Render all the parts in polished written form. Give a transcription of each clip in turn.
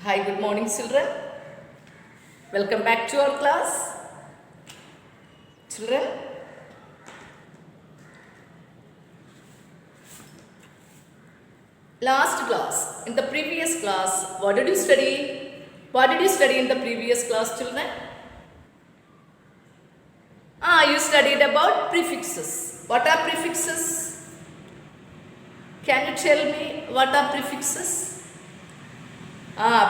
Hi, good morning children. Welcome back to our class. Children, last class, in the previous class, what did you study? What did you study in the previous class, children? You studied about prefixes. What are prefixes? Can you tell me what are prefixes?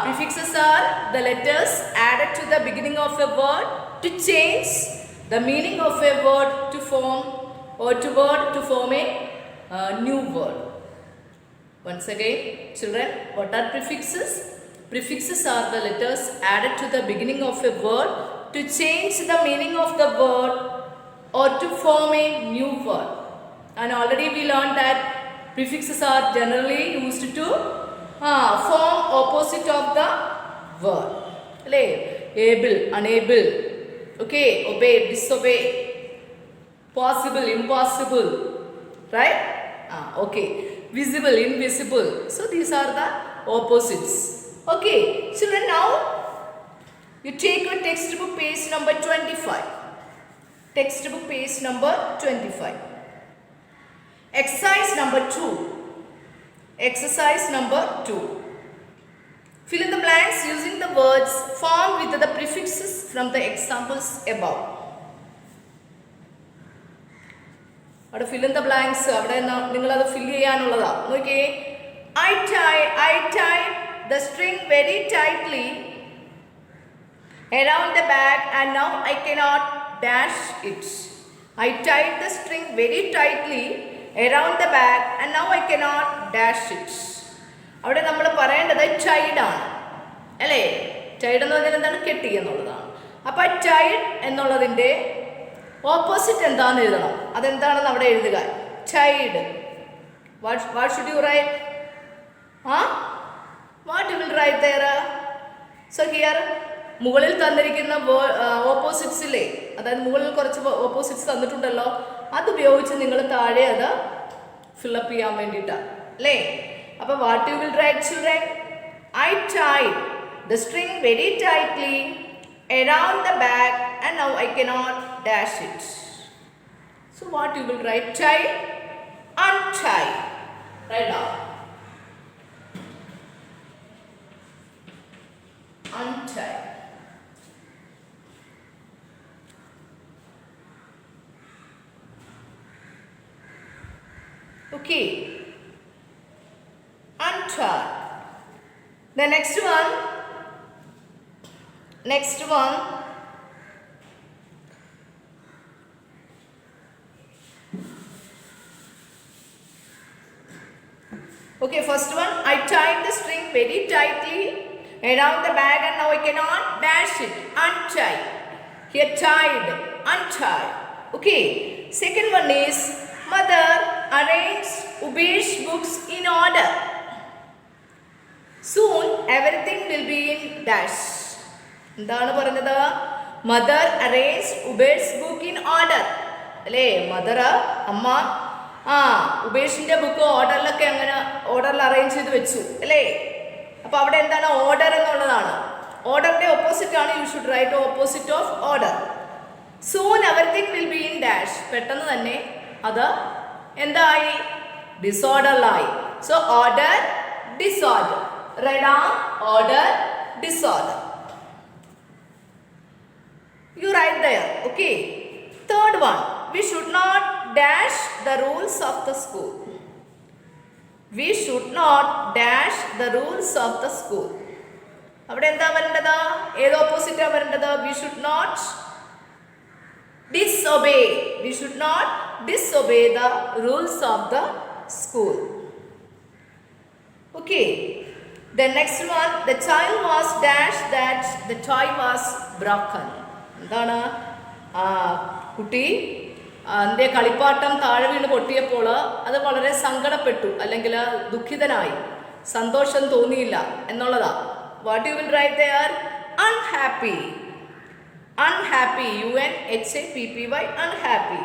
Prefixes are the letters added to the beginning of a word to change the meaning of a word to form a new word. Once again, children, what are prefixes? Prefixes are the letters added to the beginning of a word to change the meaning of the word or to form a new word. And already we learned that prefixes are generally used to form opposite of the word. Able, unable, okay, obey, disobey, possible, impossible, right? Okay, visible, invisible. So these are the opposites. Okay, children, now you take your textbook page number 25. Textbook page number 25. Exercise number 2. Exercise number 2. Fill in the blanks using the words formed with the prefixes from the examples above. അവിടെ fill in the blanks അവിടെ നിങ്ങൾ അത് fill ചെയ്യാനുള്ളതാ. നോക്കിയേ, I tied the string very tightly around the bag and now I cannot dash it. I tied the string very tightly around the bag and now I cannot dash it. അവിടെ നമ്മൾ പറയേണ്ടത് Tide ആണ് അല്ലേ? Tide എന്ന് പറഞ്ഞാൽ എന്താണ്? കെട്ടി എന്നുള്ളതാണ്. അപ്പോൾ ടൈഡ് എന്നുള്ളതിൻ്റെ ഓപ്പോസിറ്റ് എന്താണെന്ന് എഴുതണം. അതെന്താണെന്ന് അവിടെ എഴുതുക. ടൈഡ്. What should you write? What you will write there? So here മുകളിൽ തന്നിരിക്കുന്ന ഓപ്പോസിറ്റ്സിലെ, അതായത് മുകളിൽ കുറച്ച് ഓപ്പോസിറ്റ്സ് തന്നിട്ടുണ്ടല്ലോ, അതുപയോഗിച്ച് നിങ്ങൾ താഴെ അത് ഫില്ലപ്പ് ചെയ്യാൻ വേണ്ടിയിട്ടാണ് അല്ലേ? അപ്പോൾ what you will right children? I tied the string very tightly around the bag and now I cannot dash it. So what you will write? Tie, untie. Write down. Untie. Okay. Untie. The next one. Okay, first one. I tied the string very tightly around the bag and now I cannot dash it. Untie. Here tied, untie. Okay. Second one is mother arranged Ubir's books in order. Soon everything will be in dash. എന്താണ് പറഞ്ഞത്? Mother arrange hers book in order അല്ലേ? Mother അമ്മ ഉബേഷിൻ്റെ book ഓർഡറിലൊക്കെ അങ്ങനെ ഓർഡറിൽ arrange ചെയ്ത് വെച്ചു അല്ലേ? അപ്പോൾ അവിടെ എന്താണ്? ഓർഡർ എന്നുള്ളതാണ്. ഓർഡറിൻ്റെ ഓപ്പോസിറ്റ് ആണ്. You should write opposite of order. Soon everything will be in dash. പെട്ടെന്ന് തന്നെ അത് എന്തായി? ഡിസോർഡറിലായി. So order, disorder. Write down order, disorder. You write there. Okay. Third one. We should not dash the rules of the school. We should not dash the rules of the school. അവിടെ എന്താ വരേണ്ടത്? ഏത് ഓപ്പോസിറ്റാണ് വരേണ്ടത്? We should not disobey. We should not disobey the rules of the school. Okay. The next one, the child was dashed that the toy was broken. എന്താണ്? കുട്ടി അതിൻ്റെ കളിപ്പാട്ടം താഴെ വീണ് പൊട്ടിയപ്പോൾ അത് വളരെ സങ്കടപ്പെട്ടു, അല്ലെങ്കിൽ ദുഃഖിതനായി, സന്തോഷം തോന്നിയില്ല എന്നുള്ളതാ. What you will write there? Unhappy. Unhappy. UNHAPPY. Unhappy.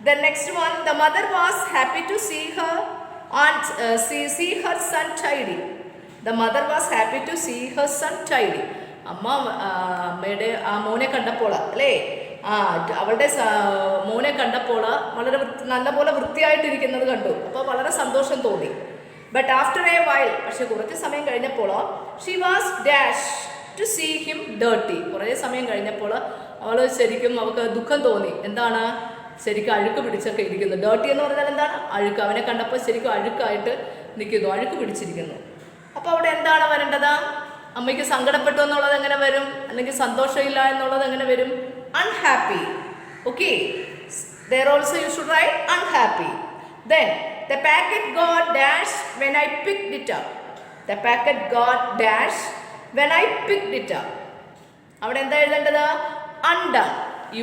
The next one, the mother was happy to see her son tidy. The mother was happy to see her son tidy. അമ്മ അമ്മയുടെ ആ മോനെ കണ്ടപ്പോൾ അല്ലേ, അവളുടെ മോനെ കണ്ടപ്പോൾ വളരെ നല്ലപോലെ വൃത്തിയായിട്ടിരിക്കുന്നത് കണ്ടു. അപ്പോൾ വളരെ സന്തോഷം തോന്നി. ബട്ട് ആഫ്റ്റർ എ വൈൽ, പക്ഷെ കുറച്ച് സമയം കഴിഞ്ഞപ്പോൾ she was dash to see him dirty. കുറേ സമയം കഴിഞ്ഞപ്പോൾ അവൾ ശരിക്കും അവൾക്ക് ദുഃഖം തോന്നി. എന്താണ്, ശരിക്കും അഴുക്ക് പിടിച്ചൊക്കെ ഇരിക്കുന്നു. ഡേർട്ടി എന്ന് പറഞ്ഞാൽ എന്താണ്, അഴുക്ക്. അവനെ കണ്ടപ്പോൾ ശരിക്കും അഴുക്കായിട്ട് നിൽക്കുന്നു, അഴുക്ക് പിടിച്ചിരിക്കുന്നു. അപ്പോൾ അവിടെ എന്താണ് വരേണ്ടത്? അമ്മയ്ക്ക് സങ്കടപ്പെട്ടു എന്നുള്ളത് എങ്ങനെ വരും, അല്ലെങ്കിൽ സന്തോഷമില്ല എന്നുള്ളത് എങ്ങനെ വരും? Unhappy. Okay, there also you should write unhappy. Then the packet got dash when I picked it up. The packet got dash when I picked it up. അവിടെ എന്താ എഴുതേണ്ടത്? undone.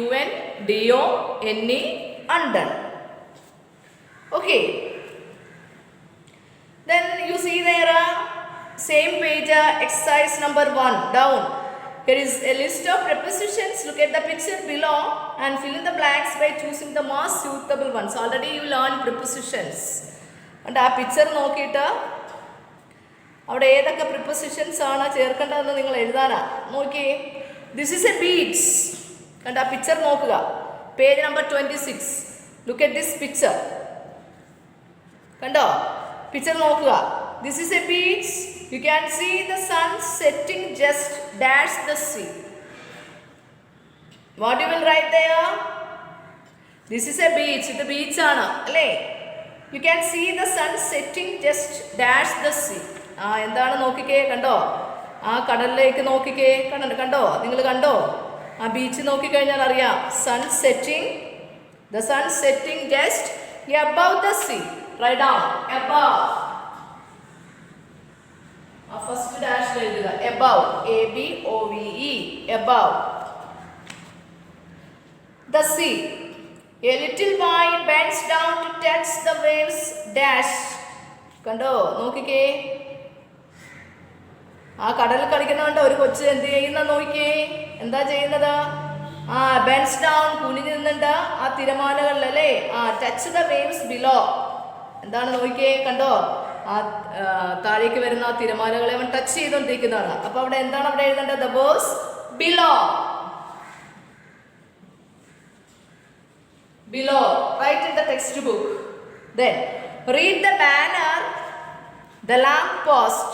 UNDONE, undone. Okay. Then you see there, same page, exercise number 1 down. Here is a list of prepositions. Look at the picture below and fill in the blanks by choosing the most suitable ones. Already you learned prepositions. And ആ picture നോക്കിയിട്ട് അവിടെ ഏതൊക്കെ prepositions ആണ് ചേർക്കേണ്ടതെന്ന് നിങ്ങൾ എഴുതാനാ. നോക്കിയേ, this is a beach. കണ്ട ആ picture നോക്കുക, page number 26. Look at this picture. കണ്ടോ പിക്ചർ നോക്കുക. This is a beach. You can see the sun setting just dash the sea. What you will write there? This is a beach. ഇത് ബീച്ചാണ് അല്ലേ. You can see the sun setting just dash the sea. എന്താണ് നോക്കിക്കേ, കണ്ടോ ആ കടലിലേക്ക് നോക്കിക്കേ, കണ്ടോ നിങ്ങൾ കണ്ടോ? ആ ബീച്ച് നോക്കിക്കഴിഞ്ഞാൽ അറിയാം. Sun setting, the sun setting just above the sea. Write down above. First dash എഴുതുക. above, ABOVE, above the sea. A little boy bends down to touch the waves dash. കണ്ടോ നോക്കിക്കേ, ആ കടലിൽ കളിക്കുന്നുണ്ട് ഒരു കൊച്ച്. എന്ത് ചെയ്യുന്ന നോക്കിയേ, എന്താ ചെയ്യുന്നത്? ബെൻസ് ഡൗൺ, കുനിഞ്ഞു നിന്നുണ്ട് ആ തിരമാലകളിൽ അല്ലേ. Touch the waves below. എന്താണ് നോക്കിയേ, കണ്ടോ ആ താഴേക്ക് വരുന്ന ആ തിരമാലകളെ അവൻ ടച്ച് ചെയ്തുകൊണ്ടിരിക്കുന്നതാണ്. അപ്പൊ അവിടെ എന്താണ് അവിടെ എഴുതേണ്ടത്? The verse below. Below, write in the textbook. Then read the banner, the lamp post.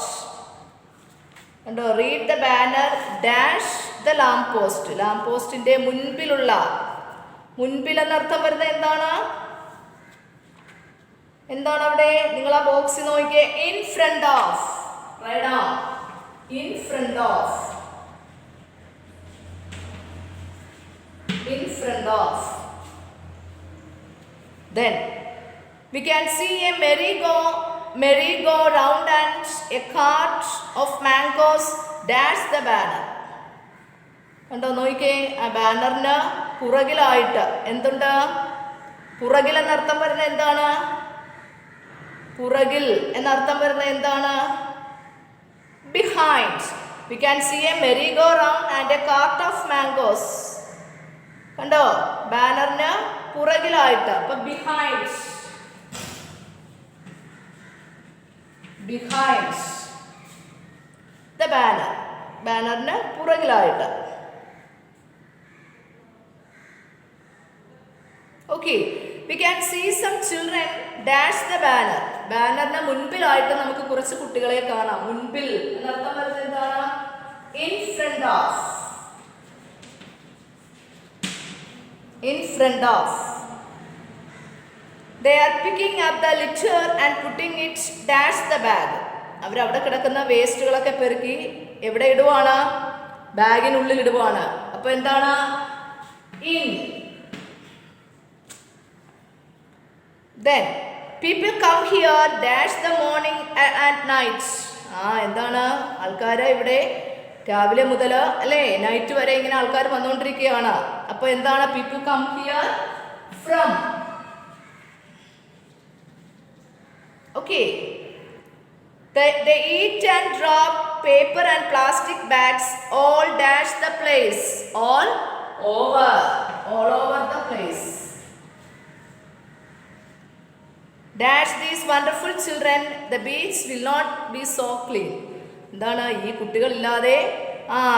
And read the banner dash the lamp post. Lamp postന്റെ മുൻപിലുള്ള, മുൻപിൽ എന്നർത്ഥം വരുന്നത് എന്താണ്? എന്താണ് അവിടെ? നിങ്ങൾ ആ ബോക്സ് നോക്കിയേ. in front of. Write down in front of. In front of. Then we can see a merry-go-round and a cart of mangoes dash the banner. കണ്ടോ നോക്കിക്കേ, ആ ബാനറിന് പുറകിലായിട്ട് എന്തുണ്ട്? പുറകിൽ എന്നർത്ഥം വരുന്നത് എന്താണ്? പുറകിൽ എന്നർത്ഥം വരുന്നത് എന്താണ്? behind. We can see a merry-go-round and a cart of mangoes. കണ്ടോ ബാനറിന് പുറകിലായിട്ട്. അപ്പൊ behind, behind the banner. ബാനറിന് പുറകിലായിട്ട്. Okay, we can see some children dash the banner. ബാനറിന് മുൻപിലായിട്ട് നമുക്ക് കുറച്ച് കുട്ടികളെ കാണാം. മുൻപിൽ എന്നർത്ഥം വരുന്നത് എന്താണ്? in front of. In front of. They are picking up the litter and putting it dash the bag. അവരവിടെ കിടക്കുന്ന വേസ്റ്റുകളൊക്കെ പെറുക്കി എവിടെ ഇടുവാണ്? ബാഗിനുള്ളിൽ ഇടുവാണ്. അപ്പൊ എന്താണ്? in. Then people come here dash the morning and night. എന്താണ്? ആൾക്കാര് ഇവിടെ രാവിലെ മുതൽ അല്ലേ നൈറ്റ് വരെ ഇങ്ങനെ ആൾക്കാർ വന്നുകൊണ്ടിരിക്കുകയാണ്. അപ്പൊ എന്താണ്? people come here from. Okay, they eat and drop paper and plastic bags all dash the place. All over the place. Dash these wonderful children, the beach will not be so clean. എന്താണ് ഈ കുട്ടികളില്ലാതെ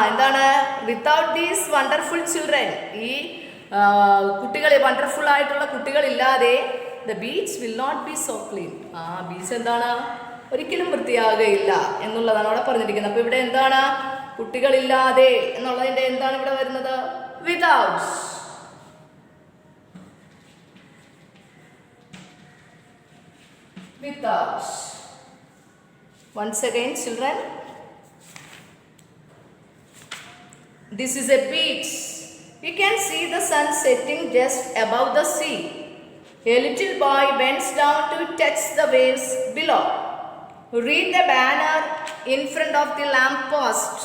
എന്താണ് without these wonderful children, ഈ കുട്ടികൾ wonderful ആയിട്ടുള്ള കുട്ടികളില്ലാതെ the beach will not be so clean. Beach എന്താണ് ഒരിക്കലും വൃത്തിയാകുകയില്ല എന്നുള്ളതാണ് അവിടെ പറഞ്ഞിരിക്കുന്നത്. അപ്പോൾ ഇവിടെ എന്താണ് കുട്ടികളില്ലാതെ എന്നുള്ളതിൻ്റെ എന്താണ് ഇവിടെ വരുന്നത്? Without. Without. Once again, children, this is a beach. We can see the sun setting just above the sea. A little boy bends down to touch the waves below. Read the banner in front of the lamp post.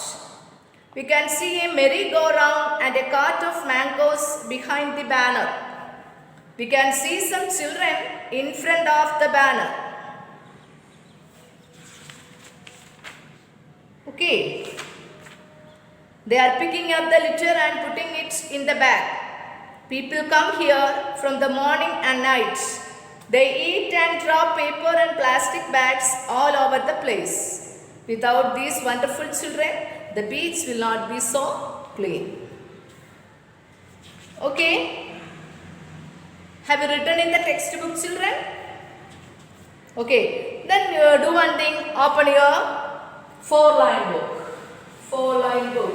We can see a merry-go-round and a cart of mangoes behind the banner. We can see some children in front of the banner. Okay, they are picking up the litter and putting it in the bag. People come here from the morning and night. They eat and drop paper and plastic bags all over the place. Without these wonderful children, the beach will not be so clean. Okay, have you written in the textbook, children? Okay, then do one thing, open your 4-line book. 4-line book.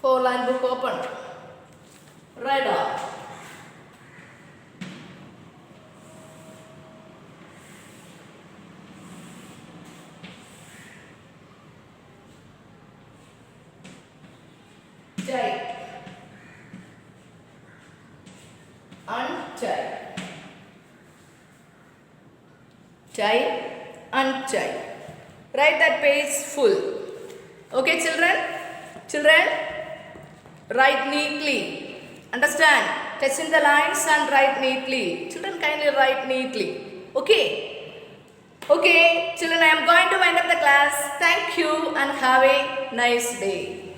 Four-line book open. Right up. Tie. Untie. Tie, untie. Write that page full. Okay, children? Children, write neatly. Understand? Touch in the lines and write neatly. Children, kindly write neatly. Okay? Okay, children, I am going to wind up the class. Thank you and have a nice day.